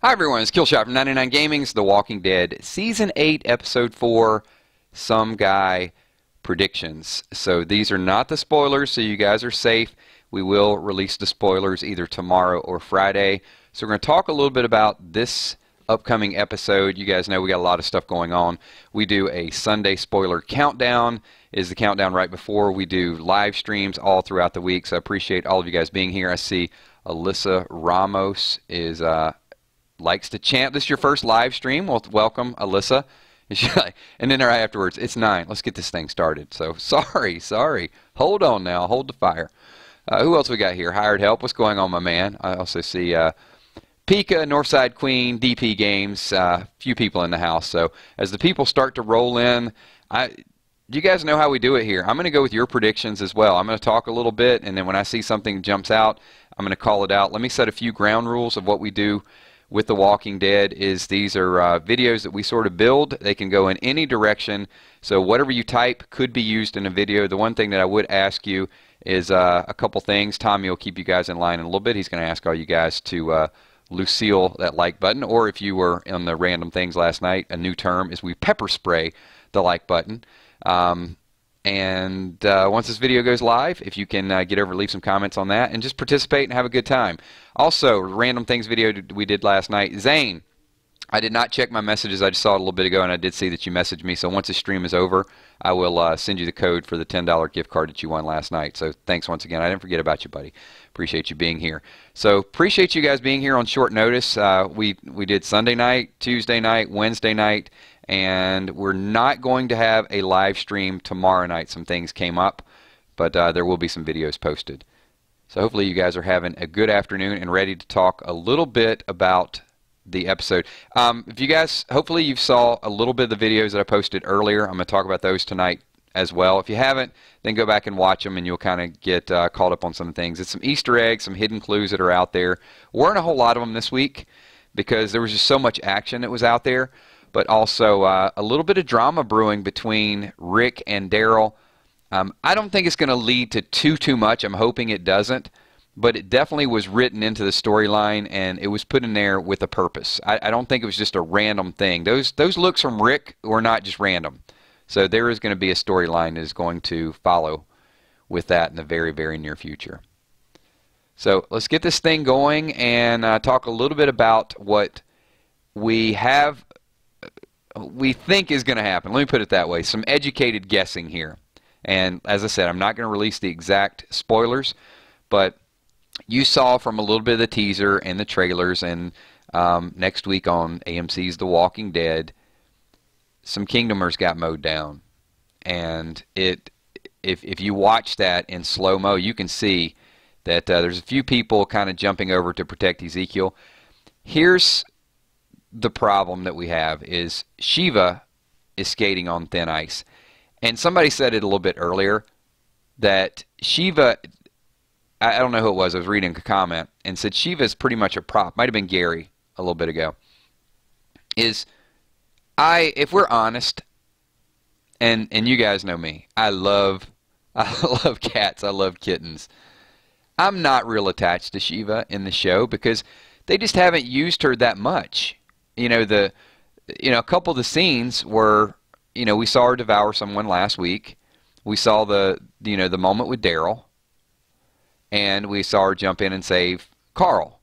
Hi everyone, it's Killshot from 99 Gaming's The Walking Dead Season 8, Episode 4, Some Guy Predictions. So these are not the spoilers, so you guys are safe. We will release the spoilers either tomorrow or Friday. So we're going to talk a little bit about this upcoming episode. You guys know we got a lot of stuff going on. We do a Sunday spoiler countdown, is the countdown right before. We do live streams all throughout the week, so I appreciate all of you guys being here. I see Alyssa Ramos is... likes to chant. This is your first live stream. Well, welcome, Alyssa. And then right afterwards, it's 9. Let's get this thing started. So, sorry. Hold on now. Hold the fire. Who else we got here? Hired help. What's going on, my man? I also see Pika, Northside Queen, DP Games, few people in the house. So, as the people start to roll in, you guys know how we do it here. I'm going to go with your predictions as well. I'm going to talk a little bit, and then when I see something jumps out, I'm going to call it out. Let me set a few ground rules of what we do with The Walking Dead. Is these are videos that we sort of build. They can go in any direction, so whatever you type could be used in a video. The one thing that I would ask you is a couple things. Tommy will keep you guys in line in a little bit. He's going to ask all you guys to Lucille that like button, or if you were on the random things last night, a new term is we pepper spray the like button. And once this video goes live, if you can get over, leave some comments on that, and just participate and have a good time. Also, random things video we did last night. Zane, I did not check my messages. I just saw it a little bit ago, and I did see that you messaged me. So once the stream is over, I will send you the code for the $10 gift card that you won last night. So thanks once again. I didn't forget about you, buddy. Appreciate you being here. So appreciate you guys being here on short notice. We did Sunday night, Tuesday night, Wednesday night. And we're not going to have a live stream tomorrow night. Some things came up, but there will be some videos posted. So hopefully you guys are having a good afternoon and ready to talk a little bit about the episode. If you guys, hopefully you saw a little bit of the videos that I posted earlier. I'm going to talk about those tonight as well. If you haven't, then go back and watch them and you'll kind of get caught up on some things. It's some Easter eggs, some hidden clues that are out there. Weren't a whole lot of them this week because there was just so much action that was out there. But also a little bit of drama brewing between Rick and Daryl. I don't think it's going to lead to too much. I'm hoping it doesn't. But it definitely was written into the storyline, and it was put in there with a purpose. I don't think it was just a random thing. Those looks from Rick were not just random. So there is going to be a storyline that is going to follow with that in the very, very near future. So let's get this thing going and talk a little bit about what we think is going to happen. Let me put it that way. Some educated guessing here. And as I said, I'm not going to release the exact spoilers, but you saw from a little bit of the teaser and the trailers, and next week on AMC's The Walking Dead, some Kingdomers got mowed down. And if you watch that in slow-mo, you can see that there's a few people kind of jumping over to protect Ezekiel. Here's the problem that we have is Shiva is skating on thin ice. And somebody said it a little bit earlier that Shiva, I don't know who it was, I was reading a comment, and said Shiva is pretty much a prop. Might have been Gary a little bit ago. If we're honest, and you guys know me, I love cats, I love kittens. I'm not real attached to Shiva in the show because they just haven't used her that much. A couple of the scenes were, we saw her devour someone last week. We saw the moment with Daryl, and we saw her jump in and save Carl.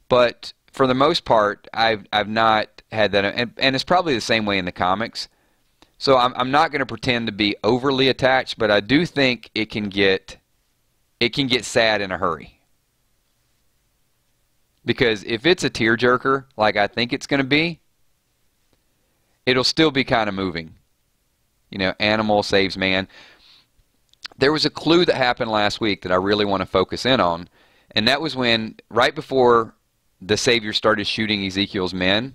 But for the most part, I've not had that, and it's probably the same way in the comics. So I'm not going to pretend to be overly attached, but I do think it can get sad in a hurry. Because if it's a tearjerker, like I think it's going to be, it'll still be kind of moving. Animal saves man. There was a clue that happened last week that I really want to focus in on, and that was when, right before the Savior started shooting Ezekiel's men,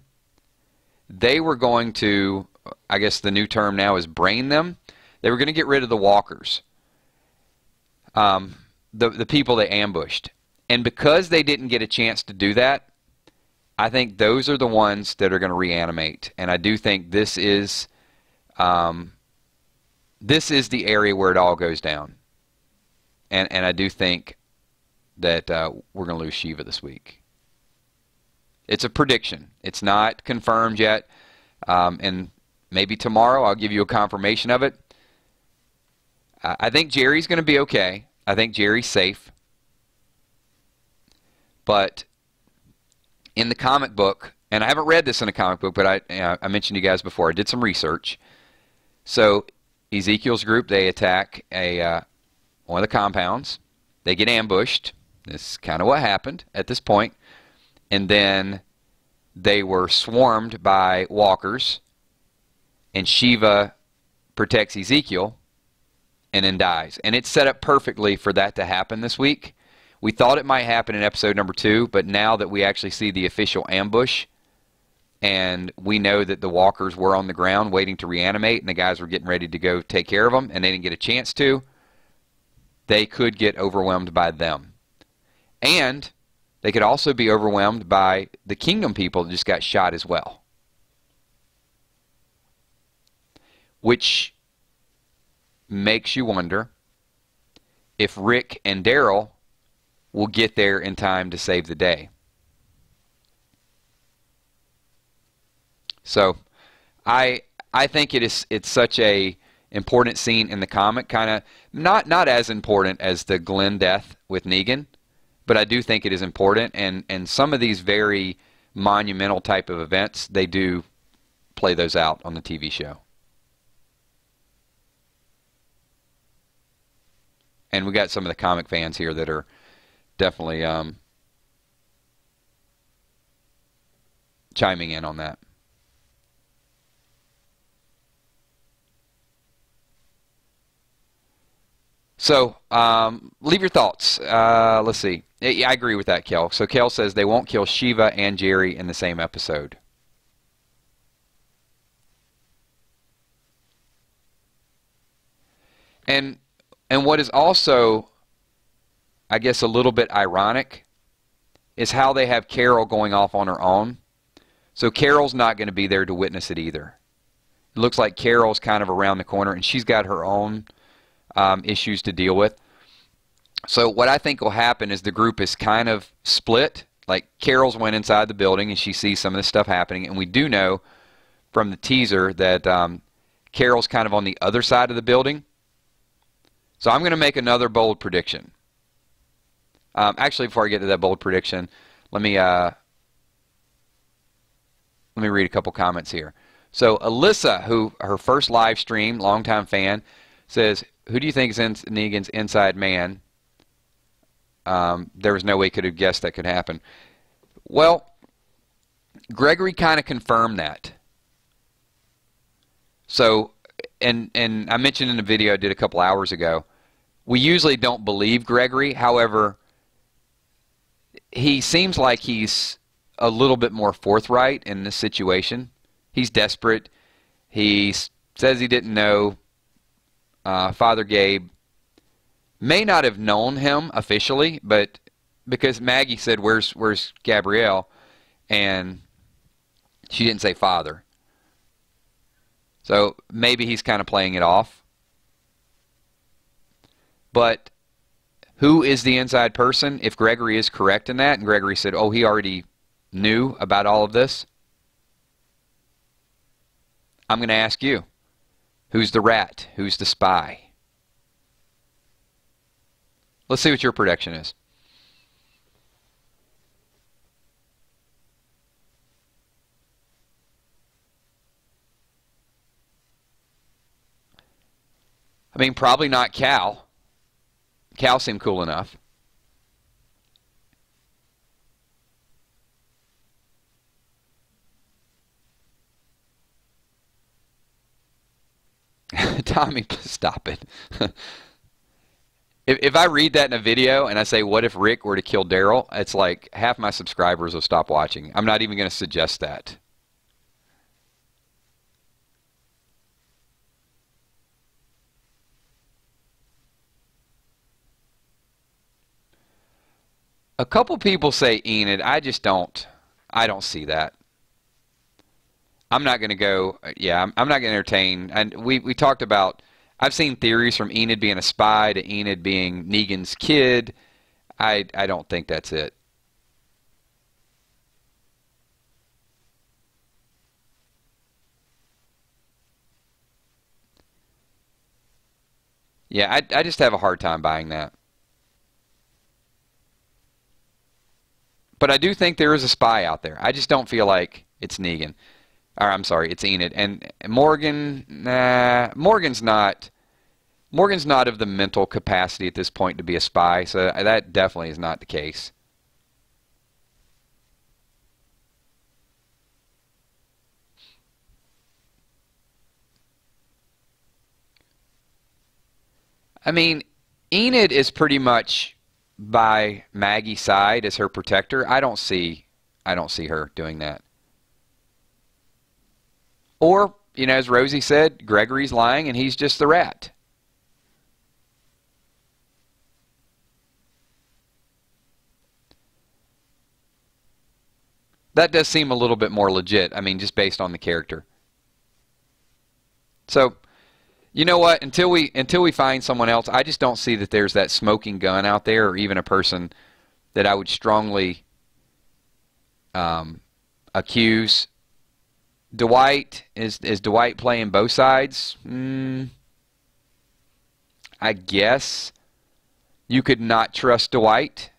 they were going to, I guess the new term now is brain them. They were going to get rid of the walkers, the people they ambushed. And because they didn't get a chance to do that, I think those are the ones that are going to reanimate. And I do think this is the area where it all goes down. And I do think that we're going to lose Shiva this week. It's a prediction. It's not confirmed yet. And maybe tomorrow I'll give you a confirmation of it. I think Jerry's going to be okay. I think Jerry's safe. But in the comic book, and I haven't read this in a comic book, but I mentioned to you guys before, I did some research. So Ezekiel's group, they attack one of the compounds. They get ambushed. This is kind of what happened at this point. And then they were swarmed by walkers. And Shiva protects Ezekiel and then dies. And it's set up perfectly for that to happen this week. We thought it might happen in episode number 2, but now that we actually see the official ambush, and we know that the walkers were on the ground waiting to reanimate, and the guys were getting ready to go take care of them, and they didn't get a chance to, they could get overwhelmed by them. And they could also be overwhelmed by the kingdom people that just got shot as well. Which makes you wonder if Rick and Daryl will get there in time to save the day. So I think it's such a important scene in the comic, kind of not as important as the Glenn death with Negan, but I do think it is important, and some of these very monumental type of events, they do play those out on the TV show. And we got some of the comic fans here that are definitely chiming in on that. So, leave your thoughts. Let's see. Yeah, I agree with that, Kel. So Kel says they won't kill Shiva and Jerry in the same episode. And what is also, I guess, a little bit ironic is how they have Carol going off on her own. So Carol's not going to be there to witness it either. It looks like Carol's kind of around the corner, and she's got her own issues to deal with. So what I think will happen is the group is kind of split. Like Carol's went inside the building and she sees some of this stuff happening, and we do know from the teaser that Carol's kind of on the other side of the building. So I'm going to make another bold prediction. Actually, before I get to that bold prediction, let me read a couple comments here. So Alyssa, who her first live stream, longtime fan, says, "Who do you think is Negan's inside man?" There was no way could have guessed that could happen. Well, Gregory kind of confirmed that. So, and I mentioned in the video I did a couple hours ago, we usually don't believe Gregory. However, he seems like he's a little bit more forthright in this situation. He's desperate. He says he didn't know Father Gabe. May not have known him officially, but because Maggie said, where's Gabrielle? And she didn't say father. So maybe he's kind of playing it off. But who is the inside person? If Gregory is correct in that, and Gregory said, oh, he already knew about all of this, I'm going to ask you, who's the rat? Who's the spy? Let's see what your prediction is. I mean, probably not Cal. Cal seemed cool enough. Tommy, stop it. If I read that in a video and I say, what if Rick were to kill Daryl, it's like half my subscribers will stop watching. I'm not even going to suggest that. A couple people say Enid. I just don't. I don't see that. I'm not going to go. Yeah, I'm not going to entertain. And we talked about. I've seen theories from Enid being a spy to Enid being Negan's kid. I don't think that's it. Yeah, I just have a hard time buying that. But I do think there is a spy out there. I just don't feel like it's Negan. Or I'm sorry, it's Enid. And Morgan, nah, Morgan's not of the mental capacity at this point to be a spy, so that definitely is not the case. I mean, Enid is pretty much by Maggie's side as her protector. I don't see her doing that. Or, you know, as Rosie said, Gregory's lying and he's just the rat. That does seem a little bit more legit. I mean, just based on the character. So, you know what? Until we find someone else, I just don't see that there's that smoking gun out there, or even a person that I would strongly accuse. Dwight is Dwight playing both sides? I guess you could not trust Dwight.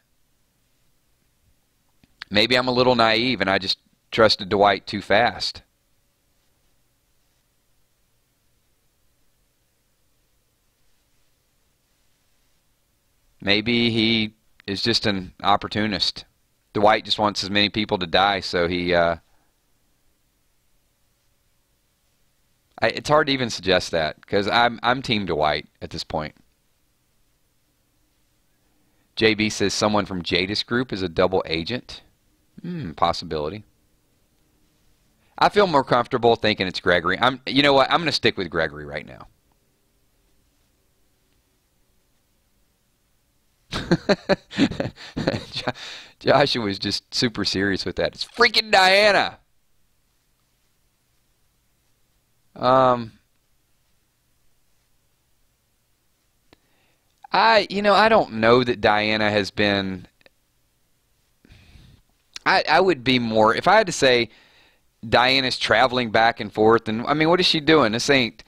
Maybe I'm a little naive and I just trusted Dwight too fast. Maybe he is just an opportunist. Dwight just wants as many people to die, so it's hard to even suggest that, because I'm Team Dwight at this point. JB says someone from Jadis Group is a double agent. Possibility. I feel more comfortable thinking it's Gregory. You know what? I'm going to stick with Gregory right now. Joshua was just super serious with that. It's freaking Diana. I don't know that Diana has been. I would be more, if I had to say Diana's traveling back and forth, and I mean, what is she doing? This ain't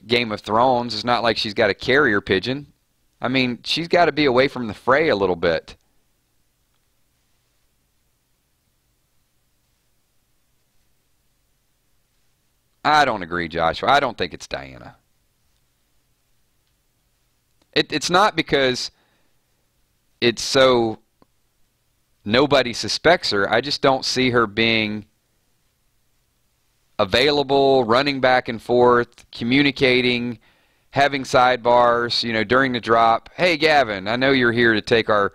Game of Thrones. It's not like she's got a carrier pigeon. I mean, she's got to be away from the fray a little bit. I don't agree, Joshua. I don't think it's Diana. It's not because it's so nobody suspects her. I just don't see her being available, running back and forth, communicating, having sidebars, you know, during the drop. Hey, Gavin, I know you're here to take our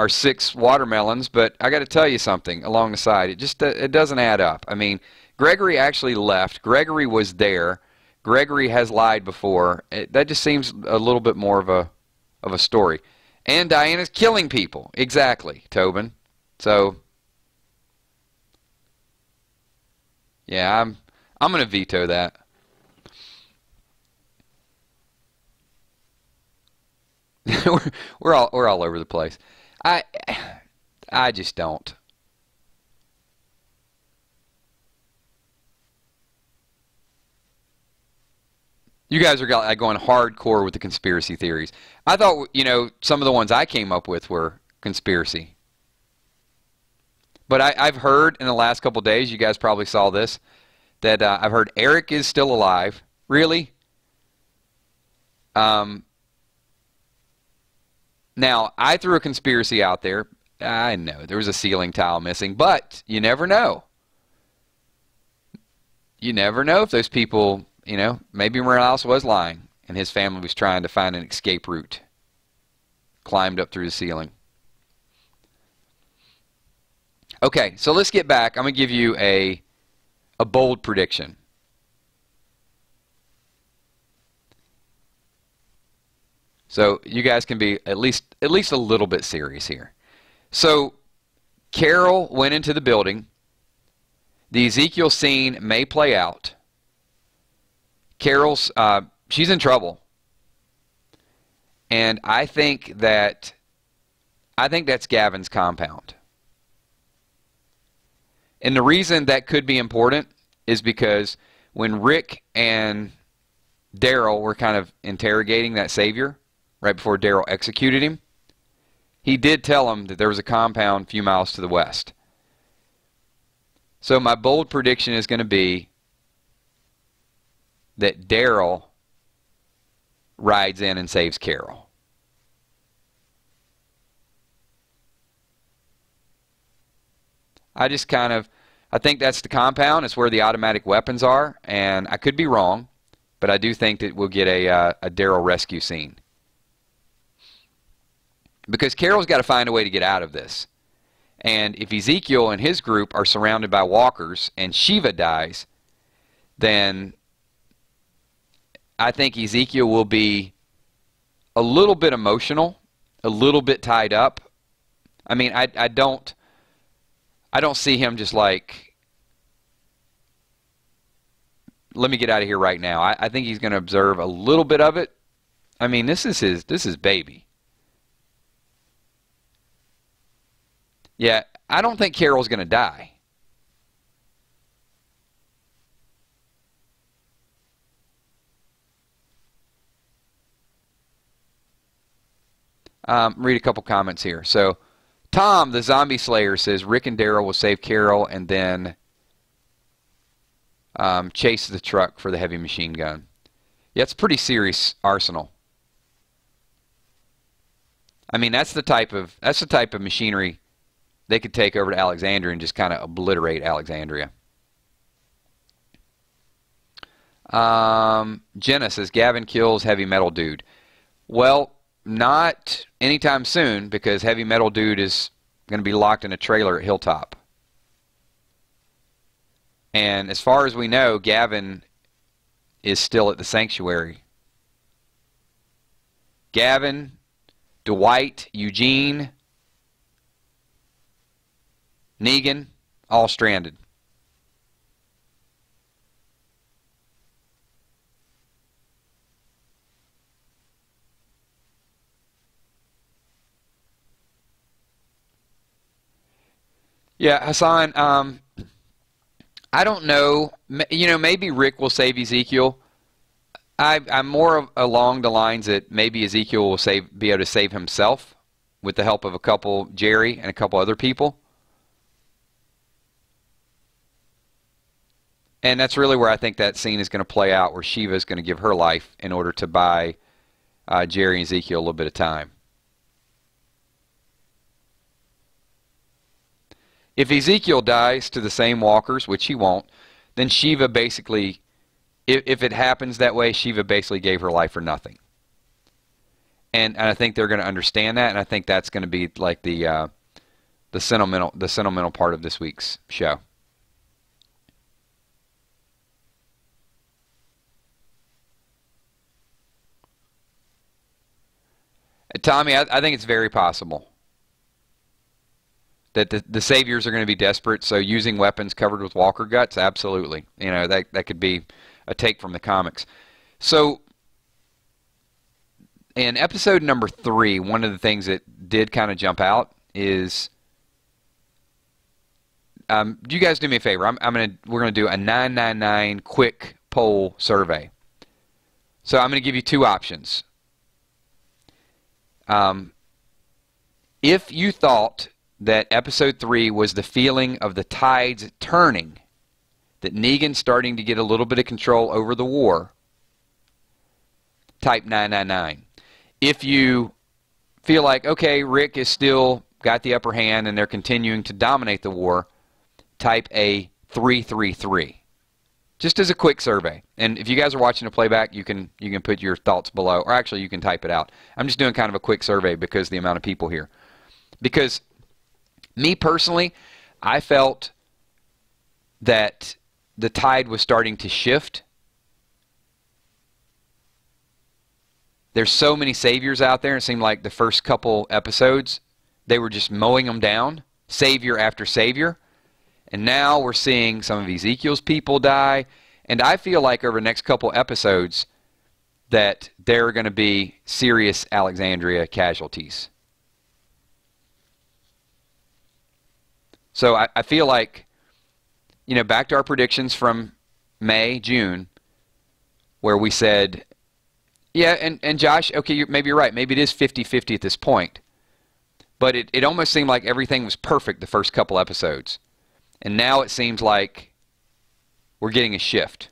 6 watermelons, but I got to tell you something along the side. It doesn't add up. I mean, Gregory actually left. Gregory was there. Gregory has lied before. That just seems a little bit more of a story. And Diana's killing people. Exactly, Tobin. So, yeah, I'm going to veto that. we're all over the place. I just don't. You guys are going hardcore with the conspiracy theories. I thought, you know, some of the ones I came up with were conspiracy. But I've heard in the last couple days, you guys probably saw this, that I've heard Eric is still alive. Really? Um, Now, I threw a conspiracy out there. I know there was a ceiling tile missing, but you never know. You never know if those people, you know, maybe Morales was lying and his family was trying to find an escape route. Climbed up through the ceiling. Okay, so let's get back. I'm going to give you a bold prediction. So you guys can be at least a little bit serious here. So Carol went into the building. The Ezekiel scene may play out. Carol's she's in trouble. And I think that's Gavin's compound. And the reason that could be important is because when Rick and Daryl were kind of interrogating that Savior right before Daryl executed him, he did tell him that there was a compound a few miles to the west. So my bold prediction is going to be that Daryl rides in and saves Carol. I think that's the compound. It's where the automatic weapons are, and I could be wrong, but I do think that we'll get a Daryl rescue scene. Because Carol's got to find a way to get out of this. And if Ezekiel and his group are surrounded by walkers and Shiva dies, then I think Ezekiel will be a little bit emotional, a little bit tied up. I mean, I don't see him just like, let me get out of here right now. I think he's going to observe a little bit of it. I mean, this is his baby. Yeah, I don't think Carol's going to die. Read a couple comments here. So, Tom, the zombie slayer, says Rick and Daryl will save Carol and then chase the truck for the heavy machine gun. Yeah, it's a pretty serious arsenal. I mean, that's the type of machinery they could take over to Alexandria and just kind of obliterate Alexandria. Jenna says Gavin kills Heavy Metal Dude. Well, not anytime soon, because Heavy Metal Dude is going to be locked in a trailer at Hilltop. And as far as we know, Gavin is still at the sanctuary. Gavin, Dwight, Eugene, Negan, all stranded. Yeah, Hassan, I don't know. You know, maybe Rick will save Ezekiel. I'm more along the lines that maybe Ezekiel will be able to save himself with the help of Jerry and a couple other people. And that's really where I think that scene is going to play out, where Shiva is going to give her life in order to buy Jerry and Ezekiel a little bit of time. If Ezekiel dies to the same walkers, which he won't, then Shiva basically, if it happens that way, Shiva basically gave her life for nothing. And I think they're going to understand that, and I think that's going to be like the sentimental part of this week's show. Tommy, I think it's very possible that the saviors are going to be desperate, so using weapons covered with walker guts, absolutely. You know, that could be a take from the comics. So, in episode number 3, one of the things that did kind of jump out is, you guys do me a favor. We're gonna do a 999 quick poll survey. So I'm gonna give you 2 options. If you thought that episode 3 was the feeling of the tides turning, that Negan's starting to get a little bit of control over the war, type 999. If you feel like, okay, Rick is still got the upper hand and they're continuing to dominate the war, type a 333. Just as a quick survey. And if you guys are watching a playback, you can put your thoughts below, or actually you can type it out. I'm just doing kind of a quick survey because of the amount of people here. Because me personally, I felt that the tide was starting to shift. There's so many saviors out there. It seemed like the first couple episodes, they were just mowing them down, savior after savior. And now we're seeing some of Ezekiel's people die. And I feel like over the next couple episodes that there are going to be serious Alexandria casualties. So I feel like, you know, back to our predictions from May, June, where we said, yeah, and Josh, okay, maybe you're right. Maybe it is 50-50 at this point. But it almost seemed like everything was perfect the first couple episodes. And now it seems like we're getting a shift.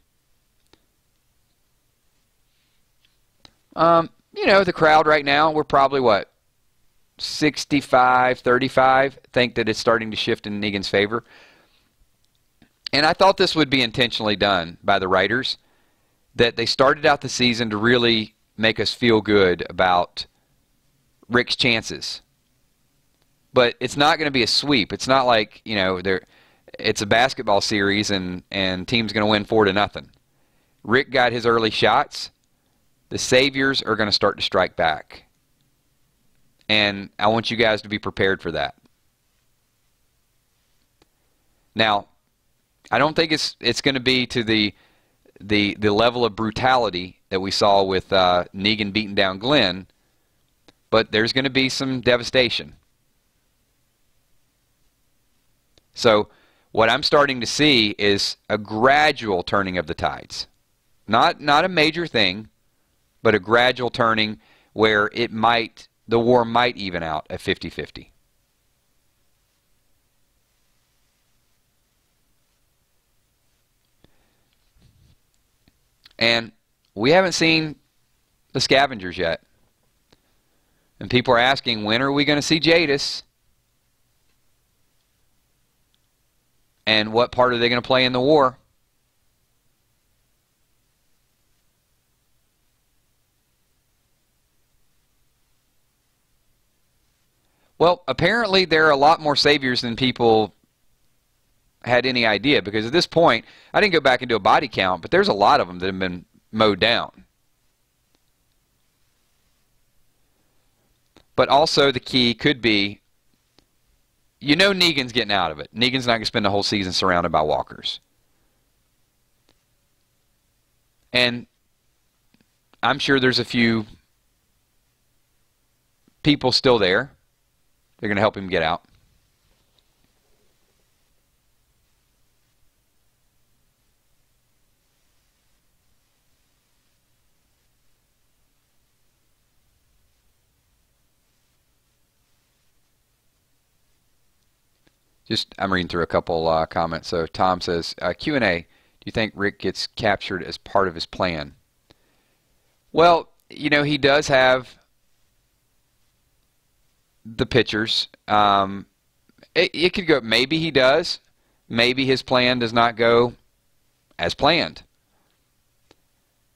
You know, the crowd right now, we're probably, what, 65-35, think that it's starting to shift in Negan's favor. And I thought this would be intentionally done by the writers, that they started out the season to really make us feel good about Rick's chances. But it's not going to be a sweep. It's not like, you know, it's a basketball series and team's going to win 4-0. Rick got his early shots. The saviors are going to start to strike back. And I want you guys to be prepared for that. Now, I don't think it's going to be to the level of brutality that we saw with Negan beating down Glenn, but there's going to be some devastation. So what I'm starting to see is a gradual turning of the tides. Not a major thing, but a gradual turning where the war might even out at 50-50. And we haven't seen the scavengers yet. And people are asking, when are we going to see Jadis? And what part are they going to play in the war? Well, apparently there are a lot more saviors than people had any idea, because at this point, I didn't go back and do a body count, but there's a lot of them that have been mowed down. But also the key could be, you know, Negan's getting out of it. Negan's not going to spend the whole season surrounded by walkers. And I'm sure there's a few people still there. They're going to help him get out. I'm reading through a couple comments. So Tom says, Q&A, do you think Rick gets captured as part of his plan? Well, you know, he does have the pictures. It could go, maybe he does. Maybe his plan does not go as planned.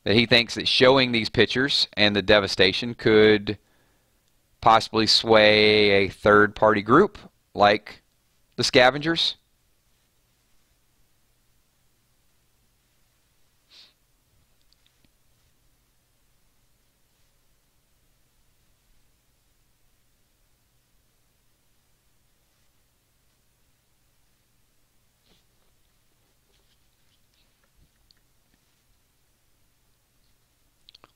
That he thinks that showing these pictures and the devastation could possibly sway a third-party group like the scavengers.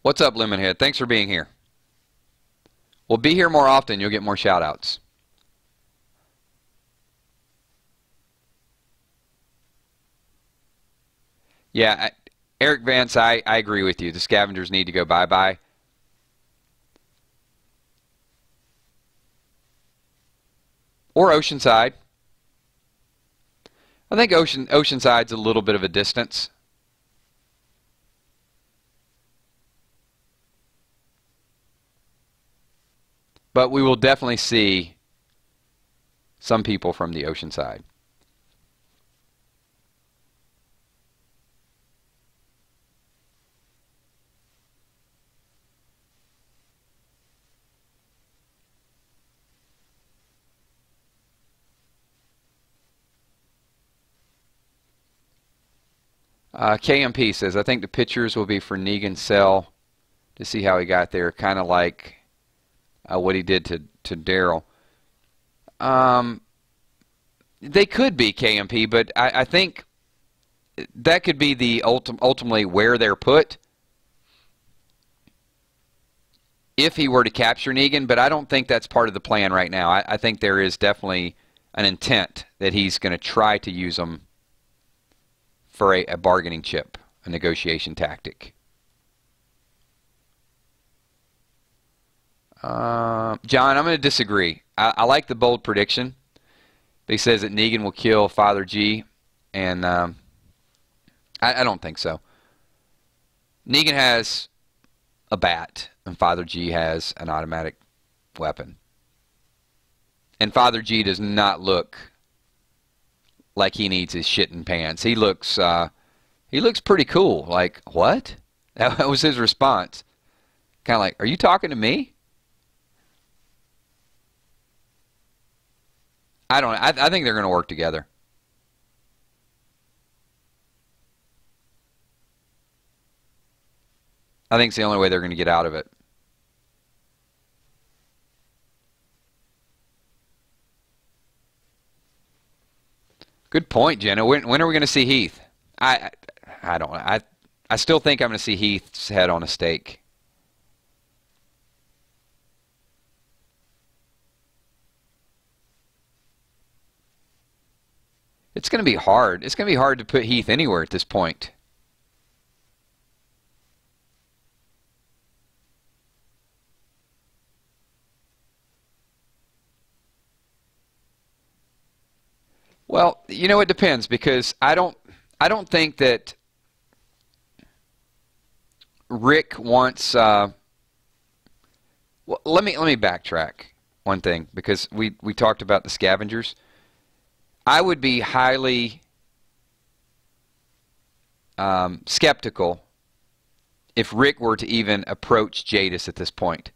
What's up, Lemonhead? Thanks for being here. We'll be here more often. You'll get more shout-outs. Yeah, Eric Vance, I agree with you. The scavengers need to go bye-bye. Or Oceanside. I think Oceanside's a little bit of a distance. But we will definitely see some people from the Oceanside. KMP says, I think the pictures will be for Negan's cell to see how he got there, kind of like what he did to Daryl. They could be KMP, but I think that could be the ultimately where they're put if he were to capture Negan, but I don't think that's part of the plan right now. I think there is definitely an intent that he's going to try to use them for a bargaining chip, a negotiation tactic. John, I'm going to disagree. I like the bold prediction. He says that Negan will kill Father G, and I don't think so. Negan has a bat, and Father G has an automatic weapon. And Father G does not look like he needs his shit in pants. He looks pretty cool. Like, what? That was his response. Kind of like, are you talking to me? I think they're going to work together. I think it's the only way they're going to get out of it. Good point, Jenna. When are we going to see Heath? I don't know. I still think I'm going to see Heath's head on a stake. It's going to be hard. It's going to be hard to put Heath anywhere at this point. Well, you know, it depends, because I don't think that Rick wants. Well, let me backtrack one thing, because we talked about the scavengers. I would be highly skeptical if Rick were to even approach Jadis at this point.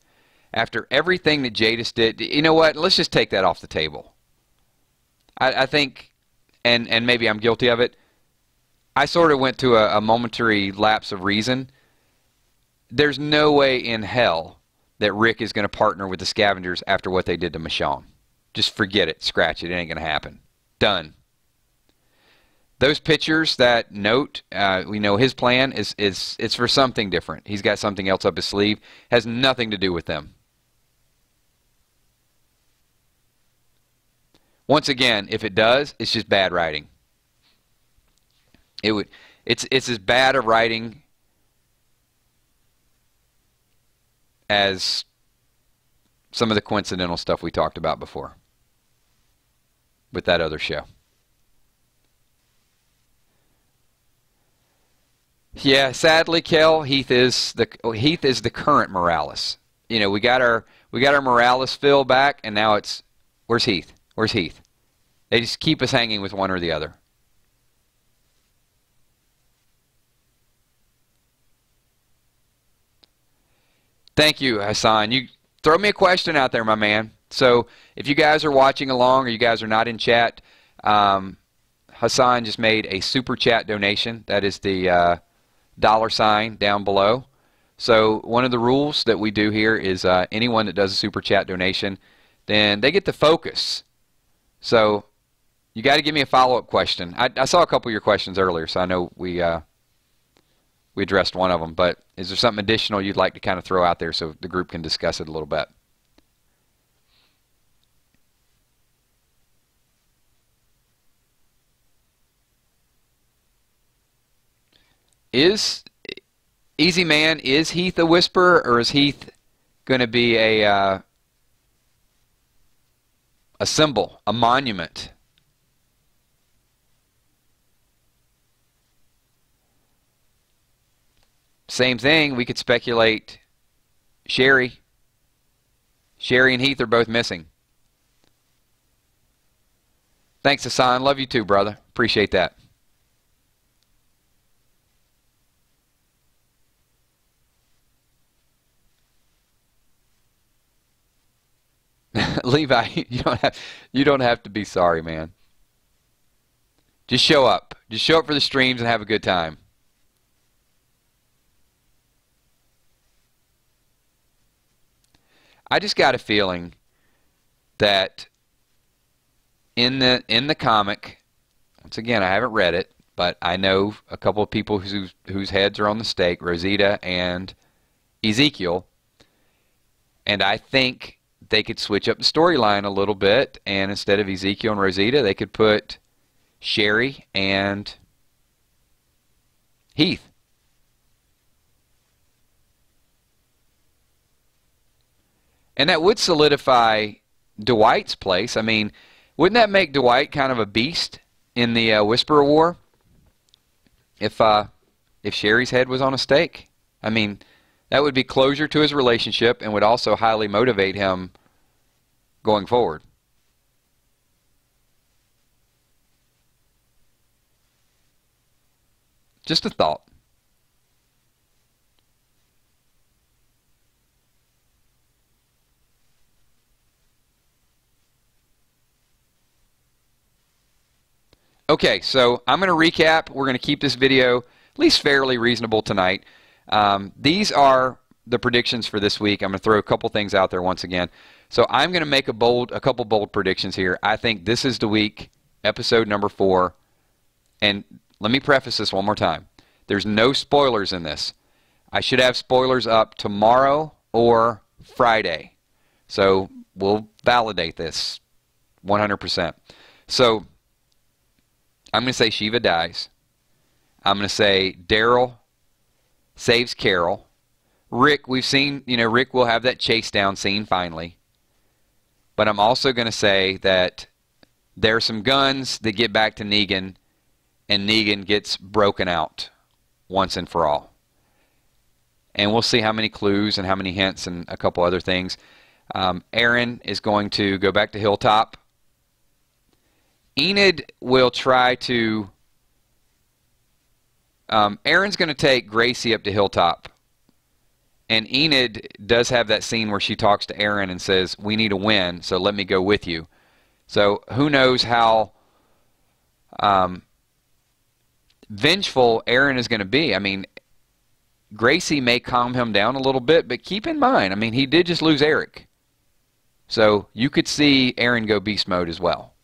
After everything that Jadis did, you know what? Let's just take that off the table. I think, and maybe I'm guilty of it, I sort of went to a momentary lapse of reason. There's no way in hell that Rick is going to partner with the scavengers after what they did to Michonne. Just forget it. Scratch it. It ain't going to happen. Done. Those pictures, that note, we know his plan is it's for something different. He's got something else up his sleeve. Has nothing to do with them. Once again, if it does, it's just bad writing. It's as bad a writing as some of the coincidental stuff we talked about before with that other show. Yeah, sadly, Kel, Heath is the current Morales. You know, we got our Morales fill back, and now it's, where's Heath? Where's Heath? They just keep us hanging with one or the other. Thank you, Hassan. You throw me a question out there, my man. So if you guys are watching along, or you guys are not in chat, Hassan just made a super chat donation. That is the $sign down below. So one of the rules that we do here is anyone that does a super chat donation, then they get to focus. So you got to give me a follow-up question. I saw a couple of your questions earlier, so I know we addressed one of them. But is there something additional you'd like to kind of throw out there so the group can discuss it a little bit? Is Easy Man, is Heath a whisperer, or is Heath going to be a symbol, a monument? Same thing, we could speculate Sherry. Sherry and Heath are both missing. Thanks, Hassan. Love you too, brother. Appreciate that. Levi, you don't have to be sorry, man. Just show up. Just show up for the streams and have a good time. I just got a feeling that in the comic, once again, I haven't read it, but I know a couple of people whose heads are on the stake, Rosita and Ezekiel, and I think they could switch up the storyline a little bit, and instead of Ezekiel and Rosita, they could put Sherry and Heath. And that would solidify Dwight's place. I mean, wouldn't that make Dwight kind of a beast in the Whisperer War? If Sherry's head was on a stake? I mean, that would be closure to his relationship and would also highly motivate him going forward. Just a thought. Okay, so I'm going to recap. We're going to keep this video at least fairly reasonable tonight. These are the predictions for this week. I'm going to throw a couple things out there once again. So I'm going to make a couple bold predictions here. I think this is the week, episode number 4. And let me preface this one more time. There's no spoilers in this. I should have spoilers up tomorrow or Friday. So we'll validate this 100%. So I'm going to say Shiva dies. I'm going to say Daryl saves Carol. Rick, we've seen, Rick will have that chase down scene finally. But I'm also going to say that there are some guns that get back to Negan, and Negan gets broken out once and for all. And we'll see how many clues and how many hints and a couple other things. Aaron is going to go back to Hilltop. Enid will try to... Aaron's going to take Gracie up to Hilltop. And Enid does have that scene where she talks to Aaron and says, we need a win, so let me go with you. So who knows how vengeful Aaron is going to be. I mean, Gracie may calm him down a little bit, but keep in mind, I mean, he did just lose Eric. So you could see Aaron go beast mode as well.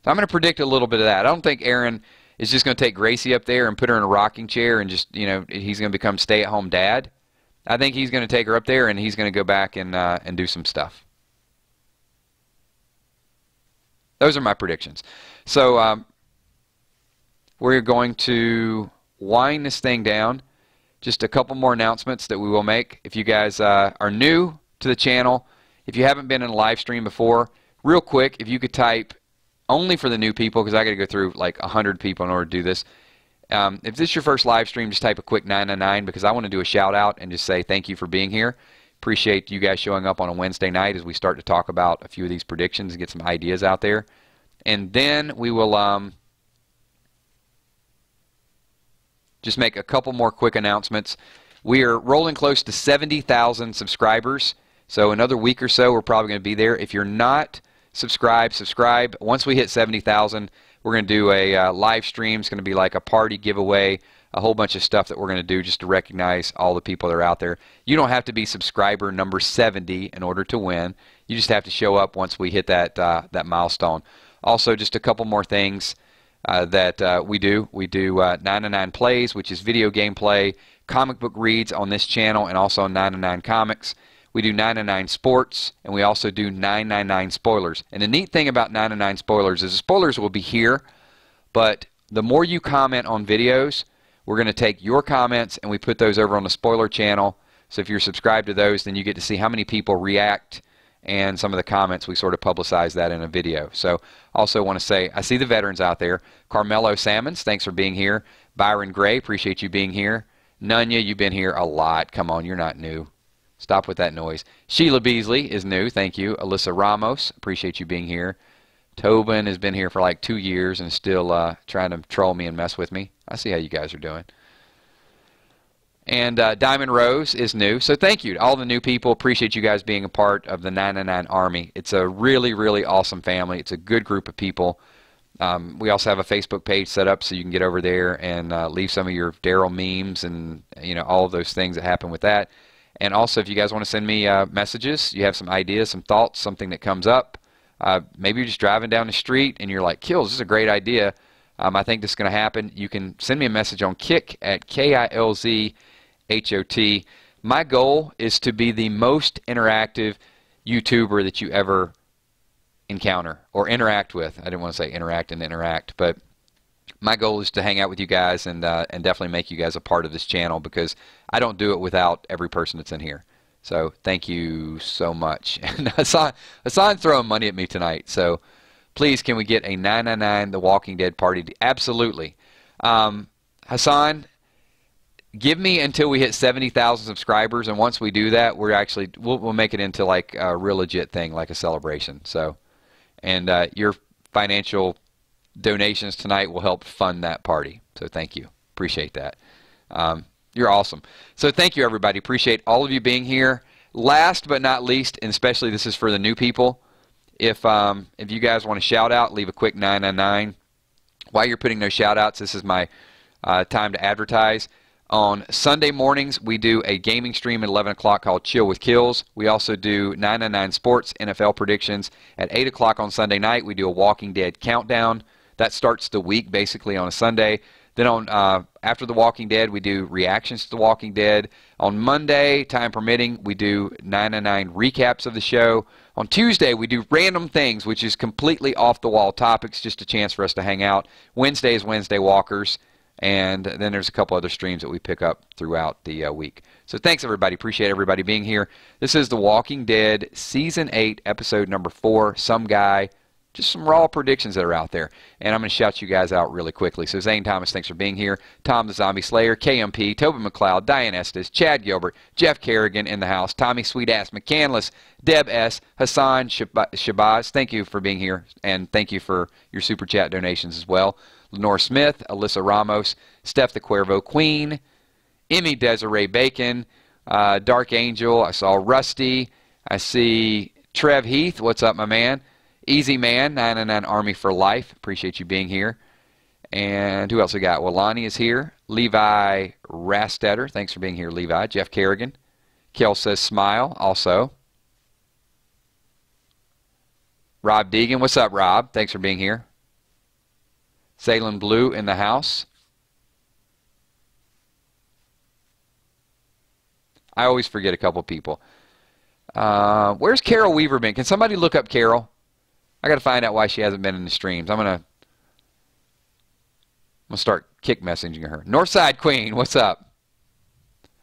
So I'm going to predict a little bit of that. I don't think Aaron is just going to take Gracie up there and put her in a rocking chair and just, he's going to become stay-at-home dad. I think he's going to take her up there and he's going to go back and do some stuff. Those are my predictions. So we're going to wind this thing down. Just a couple more announcements that we will make. If you guys are new to the channel, if you haven't been in a live stream before, real quick, if you could type, only for the new people, because I got to go through like 100 people in order to do this. If this is your first live stream, just type a quick 999 because I want to do a shout out and just say thank you for being here. Appreciate you guys showing up on a Wednesday night as we start to talk about a few of these predictions and get some ideas out there. And then we will just make a couple more quick announcements. We are rolling close to 70,000 subscribers. So another week or so, we're probably going to be there. If you're not subscribe. Once we hit 70,000, we're going to do a live stream. It's going to be like a party giveaway, a whole bunch of stuff that we're going to do just to recognize all the people that are out there. You don't have to be subscriber number 70 in order to win. You just have to show up once we hit that milestone. Also, just a couple more things that we do. We do 999 Plays, which is video game play, comic book reads on this channel, and also 999 Comics. We do 999 Sports, and we also do 999 Spoilers. And the neat thing about 999 Spoilers is the spoilers will be here, but the more you comment on videos, we're going to take your comments and we put those over on the spoiler channel. So if you're subscribed to those, then you get to see how many people react and some of the comments. We sort of publicize that in a video. So also want to say, I see the veterans out there. Carmelo Salmons, thanks for being here. Byron Gray, appreciate you being here. Nunya, you've been here a lot. Come on, you're not new. Stop with that noise. Sheila Beasley is new. Thank you. Alyssa Ramos, appreciate you being here. Tobin has been here for like 2 years and is still trying to troll me and mess with me. I see how you guys are doing. And Diamond Rose is new. So thank you to all the new people. Appreciate you guys being a part of the 999 Army. It's a really, really awesome family. It's a good group of people. We also have a Facebook page set up so you can get over there and leave some of your Daryl memes and all of those things that happen with that. And also, if you guys want to send me messages, you have some ideas, some thoughts, something that comes up. Maybe you're just driving down the street and you're like, Kills, this is a great idea. I think this is going to happen. You can send me a message on Kik at KILZHOT. My goal is to be the most interactive YouTuber that you ever encounter or interact with. I didn't want to say interact and interact, but my goal is to hang out with you guys and definitely make you guys a part of this channel because I don't do it without every person that's in here. So thank you so much. And Hassan's throwing money at me tonight. So please, can we get a 999 The Walking Dead party? Absolutely. Hassan, give me until we hit 70,000 subscribers, and once we do that, we'll make it into like a real legit thing, like a celebration. So, and your financial donations tonight will help fund that party. So thank you. Appreciate that. You're awesome. So thank you, everybody. Appreciate all of you being here. Last but not least, and especially this is for the new people, if you guys want to shout out, leave a quick 999. While you're putting those shout outs, this is my time to advertise. On Sunday mornings, we do a gaming stream at 11 o'clock called Chill with Kills. We also do 999 Sports NFL predictions. At 8 o'clock on Sunday night, we do a Walking Dead countdown. That starts the week basically on a Sunday. Then on after The Walking Dead, we do reactions to The Walking Dead. On Monday, time permitting, we do 999 recaps of the show. On Tuesday, we do random things, which is completely off-the-wall topics, just a chance for us to hang out. Wednesday is Wednesday Walkers. And then there's a couple other streams that we pick up throughout the week. So thanks, everybody. Appreciate everybody being here. This is The Walking Dead Season 8, Episode number 4, Some Guy. Just some raw predictions that are out there. And I'm going to shout you guys out really quickly. So Zane Thomas, thanks for being here. Tom the Zombie Slayer, KMP, Toby McLeod, Diane Estes, Chad Gilbert, Jeff Kerrigan in the house, Tommy Sweetass, McCandless, Deb S., Hassan Shabazz, thank you for being here. And thank you for your super chat donations as well. Lenore Smith, Alyssa Ramos, Steph the Cuervo Queen, Emmy Desiree Bacon, Dark Angel, I saw Rusty, I see Trev Heath, what's up my man? Easy Man, 999 Army for Life, appreciate you being here. And who else we got? Well, Lonnie is here. Levi Rastetter, thanks for being here, Levi. Jeff Kerrigan. Kel says smile, also. Rob Deegan, what's up, Rob? Thanks for being here. Salem Blue in the house. I always forget a couple people. Where's Carol Weaver been? Can somebody look up Carol? I got to find out why she hasn't been in the streams. I'm gonna start kick messaging her. Northside Queen, what's up?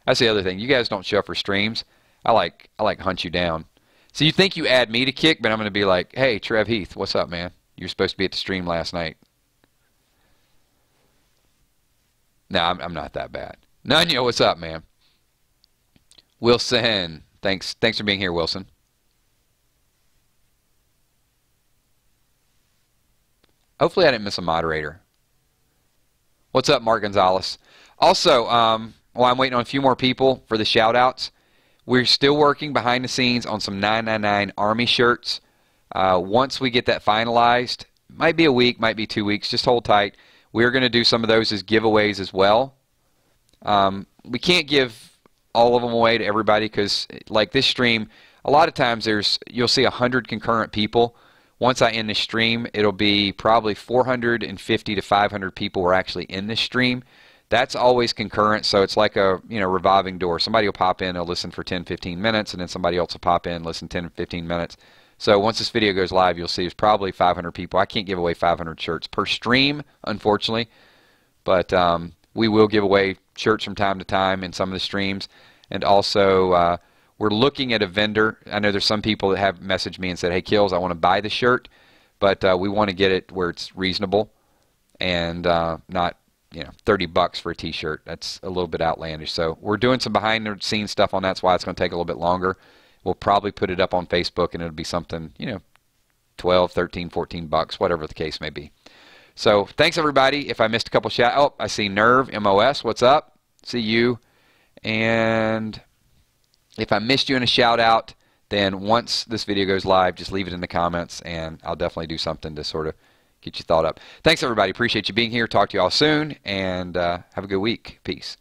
That's the other thing. You guys don't show up for streams. I like hunt you down. So you think you add me to kick, but I'm gonna be like, hey, Trev Heath, what's up, man? You're supposed to be at the stream last night. No, I'm not that bad. Nunya, what's up, man? Wilson, thanks for being here, Wilson. Hopefully I didn't miss a moderator. What's up, Mark Gonzalez? Also, while I'm waiting on a few more people for the shout-outs, we're still working behind the scenes on some 999 Army shirts. Once we get that finalized, might be a week, might be 2 weeks, just hold tight. We're going to do some of those as giveaways as well. We can't give all of them away to everybody because, like this stream, a lot of times you'll see 100 concurrent people. Once I end the stream, it'll be probably 450 to 500 people were actually in this stream. That's always concurrent, so it's like a revolving door. Somebody will pop in, they'll listen for 10, 15 minutes, and then somebody else will pop in, listen 10, 15 minutes. So once this video goes live, you'll see there's probably 500 people. I can't give away 500 shirts per stream, unfortunately, but we will give away shirts from time to time in some of the streams. And also, we're looking at a vendor. I know there's some people that have messaged me and said, hey, Kills, I want to buy the shirt, but we want to get it where it's reasonable and not $30 for a t-shirt. That's a little bit outlandish. So we're doing some behind-the-scenes stuff on that. That's why it's going to take a little bit longer. We'll probably put it up on Facebook, and it'll be something, $12, $13, $14, whatever the case may be. So thanks, everybody. If I missed a couple oh, I see Nerve, MOS. What's up? See you. And if I missed you in a shout-out, then once this video goes live, just leave it in the comments, and I'll definitely do something to sort of get your thought up. Thanks, everybody. Appreciate you being here. Talk to you all soon, and have a good week. Peace.